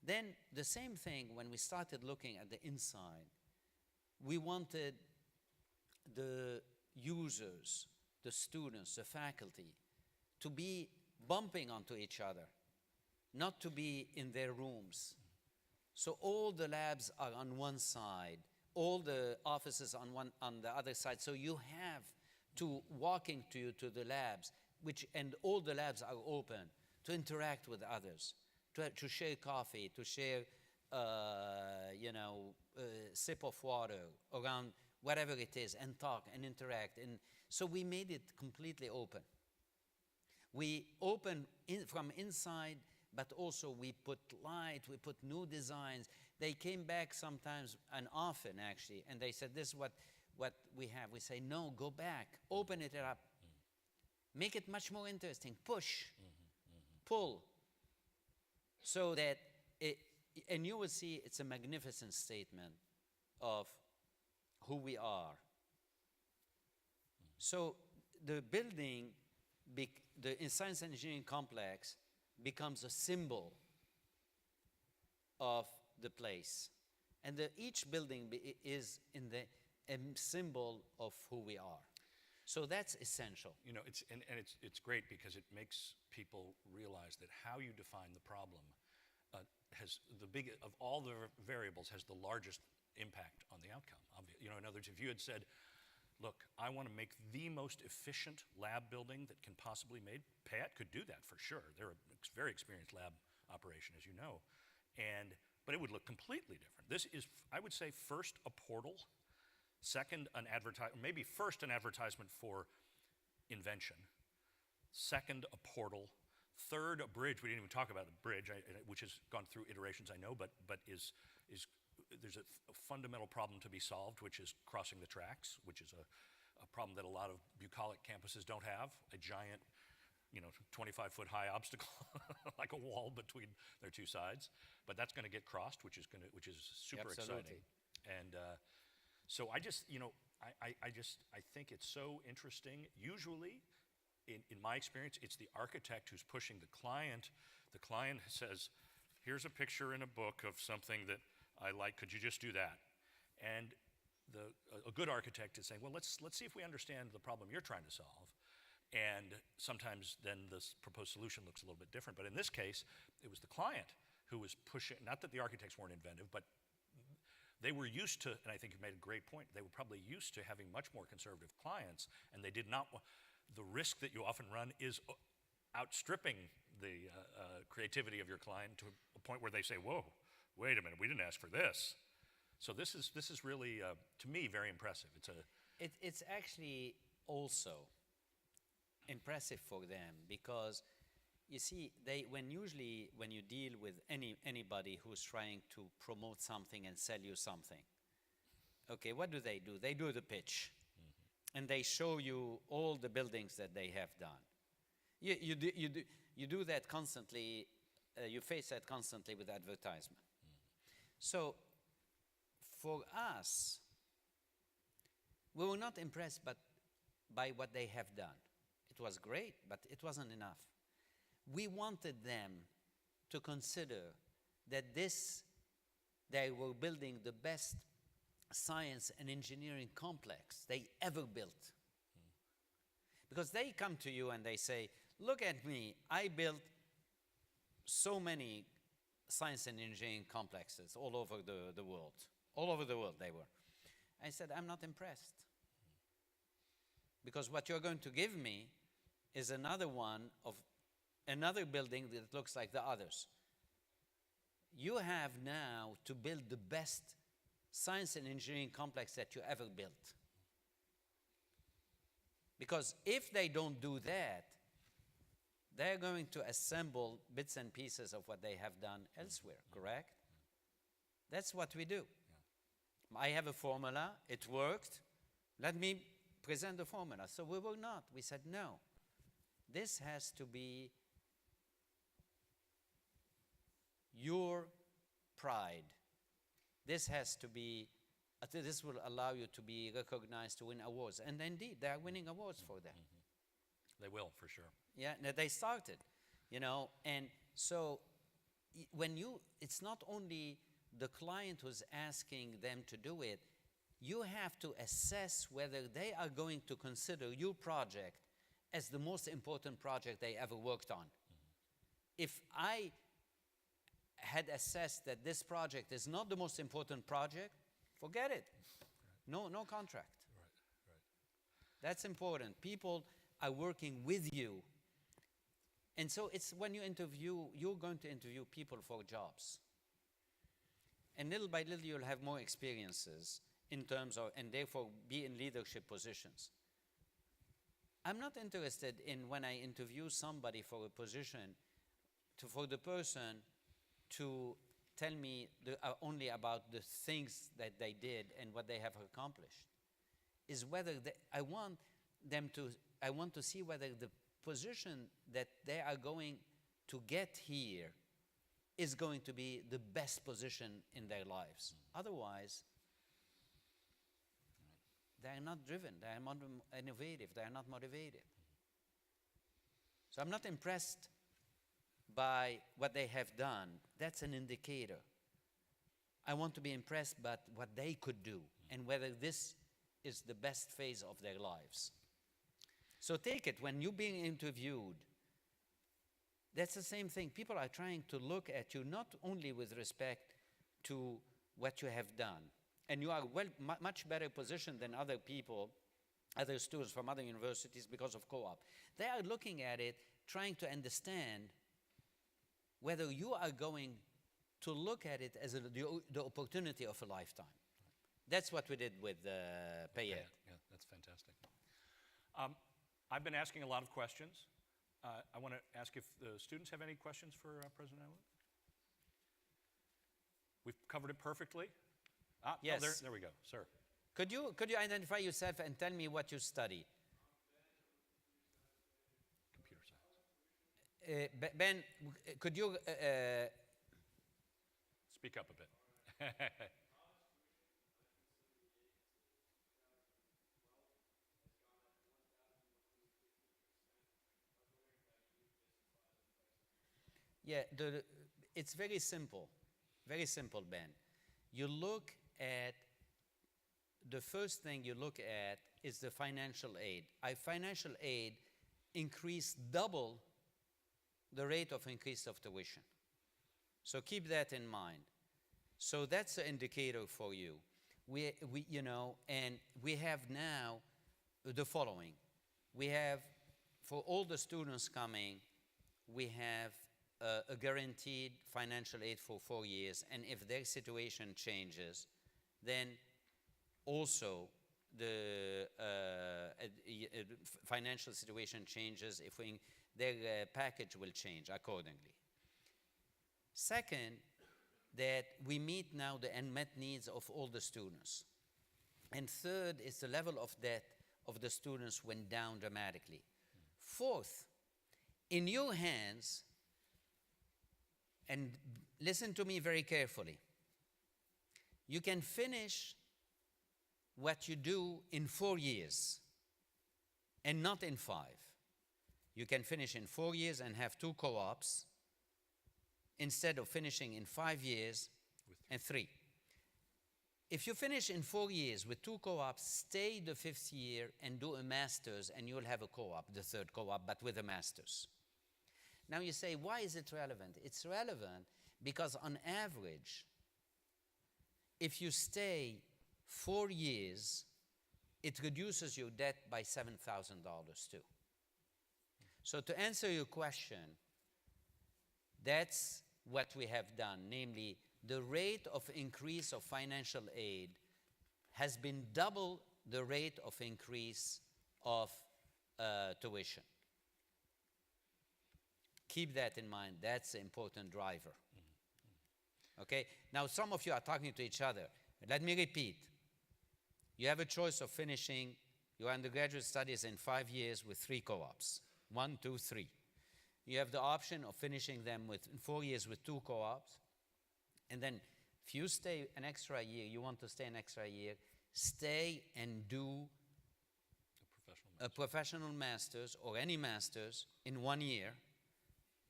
Then the same thing when we started looking at the inside, we wanted the users, the students, the faculty, to be bumping onto each other, not to be in their rooms. So all the labs are on one side, all the offices on the other side. So you have to walk into the labs, and all the labs are open to interact with others, to share coffee, to share, sip of water around whatever it is, and talk and interact. And so we made it completely open. We opened from inside, but also we put light, we put new designs. They came back sometimes, and often actually, and they said, this is what we have. We say, no, go back, open it up, make it much more interesting, push, pull, so that and you will see it's a magnificent statement of who we are. So the building, the science and engineering complex, becomes a symbol of the place. And each building is a symbol of who we are. So that's essential. You know, it's great because it makes people realize that how you define the problem has of all the variables, has the largest impact on the outcome. You know, in other words, if you had said, look, I want to make the most efficient lab building that can possibly be made, Payet could do that for sure. They're a very experienced lab operation, as you know. But it would look completely different. This is, I would say, first a portal, second maybe first an advertisement for invention, second a portal, third a bridge. We didn't even talk about the bridge, which has gone through iterations, I know, but there's a fundamental problem to be solved, which is crossing the tracks, which is a problem that a lot of bucolic campuses don't have, a giant, 25-foot high obstacle, like a wall between their two sides. But that's going to get crossed, which is super Absolutely. exciting. And so I think it's so interesting. Usually, in my experience, it's the architect who's pushing the client. The client says, here's a picture in a book of something that I like, could you just do that? And a good architect is saying, well, let's see if we understand the problem you're trying to solve. And sometimes then this proposed solution looks a little bit different. But in this case, it was the client who was pushing, not that the architects weren't inventive, but they were used to, and I think you made a great point, they were probably used to having much more conservative clients, and they did not, the risk that you often run is outstripping the creativity of your client to a point where they say, whoa, wait a minute, we didn't ask for this. So this is really, to me, very impressive. It's actually also impressive for them because you see, usually when you deal with anybody who's trying to promote something and sell you something, okay, what do? They do the pitch, and they show you all the buildings that they have done. You do that constantly. You face that constantly with advertisement. So for us, we were not impressed by what they have done. It was great, but it wasn't enough. We wanted them to consider that they were building the best science and engineering complex they ever built. Because they come to you and they say, look at me, I built so many science and engineering complexes all over the world. All over the world they were. I said, I'm not impressed. Because what you're going to give me is another building that looks like the others. You have now to build the best science and engineering complex that you ever built. Because if they don't do that, they're going to assemble bits and pieces of what they have done elsewhere, correct? That's what we do. Yeah. I have a formula, it worked, let me present the formula. So we will not. We said, no, this has to be your pride. This has to be, this will allow you to be recognized, to win awards. And indeed, they are winning awards for that. They will, for sure. Yeah, they started, and so it's not only the client who's asking them to do it, you have to assess whether they are going to consider your project as the most important project they ever worked on. If I had assessed that this project is not the most important project, forget it. No contract. Right. That's important. People are working with you. And so it's when you're going to interview people for jobs. And little by little, you'll have more experiences in terms of, and therefore be in leadership positions. I'm not interested in when I interview somebody for a position, for the person to tell me only about the things that they did and what they have accomplished. Is whether I want to see whether the position that they are going to get here is going to be the best position in their lives. Otherwise, they are not driven, they are not innovative, they are not motivated. So I'm not impressed by what they have done. That's an indicator. I want to be impressed by what they could do and whether this is the best phase of their lives. So take it, when you're being interviewed, that's the same thing. People are trying to look at you not only with respect to what you have done, and you are much better positioned than other people, other students from other universities because of co-op. They are looking at it, trying to understand whether you are going to look at it as the opportunity of a lifetime. That's what we did with Payette. Yeah, that's fantastic. I've been asking a lot of questions. I want to ask if the students have any questions for President Aoun. We've covered it perfectly. Yes. Oh, there we go, sir. Could you identify yourself and tell me what you study? Computer science. Ben, could you speak up a bit? Yeah, it's very simple, Ben. You look at the first thing you look at is the financial aid. Financial aid increased double the rate of increase of tuition. So keep that in mind. So that's an indicator for you. And we have now the following. We have, for all the students coming, we have a guaranteed financial aid for 4 years, and if their situation changes, then also the financial situation changes, their package will change accordingly. Second, that we meet now the unmet needs of all the students. And third is the level of debt of the students went down dramatically. Fourth, in your hands, and listen to me very carefully, you can finish what you do in 4 years and not in 5. You can finish in 4 years and have 2 co-ops instead of finishing in 5 years and 3. If you finish in 4 years with 2 co-ops, stay the 5th year and do a master's, and you'll have a co-op, the 3rd co-op, but with a master's. Now you say, why is it relevant? It's relevant because on average, if you stay 4 years, it reduces your debt by $7,000 too. So to answer your question, that's what we have done, namely the rate of increase of financial aid has been double the rate of increase of tuition. Keep that in mind. That's an important driver. Okay? Now, some of you are talking to each other. Let me repeat. You have a choice of finishing your undergraduate studies in 5 years with 3 co-ops. 1, 2, 3. You have the option of finishing them in 4 years with 2 co-ops. And then if you stay an extra year, you want to stay an extra year, stay and do a professional master's or any master's in 1 year.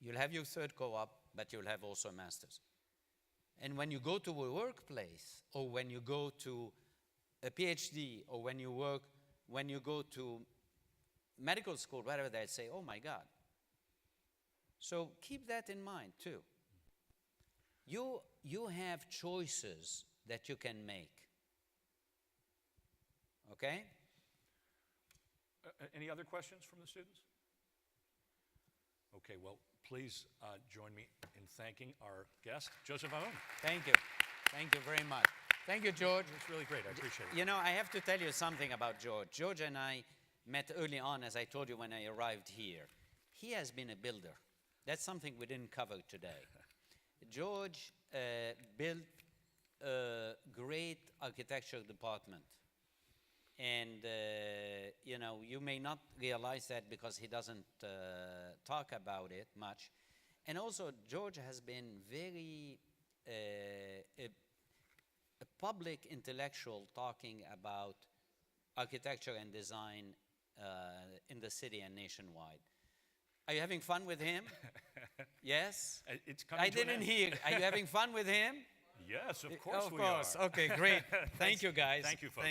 You'll have your 3rd co-op, but you'll have also a master's. And when you go to a workplace, or when you go to a PhD, or when you go to medical school, whatever, they'd say, oh my God. So keep that in mind too. You have choices that you can make. Okay? Any other questions from the students? Okay, well, please join me in thanking our guest, Joseph Aoun. Thank you. Thank you very much. Thank you, George. It's really great. I appreciate it. You know, I have to tell you something about George. George and I met early on, as I told you when I arrived here. He has been a builder. That's something we didn't cover today. George built a great architecture department. And, you know, you may not realize that because he doesn't talk about it much. And also, George has been very a public intellectual talking about architecture and design in the city and nationwide. Are you having fun with him? Yes? It's coming I didn't hear. Are you having fun with him? Yes, of course Of we course. are. Okay, great. Thank you, guys. Thank you, folks.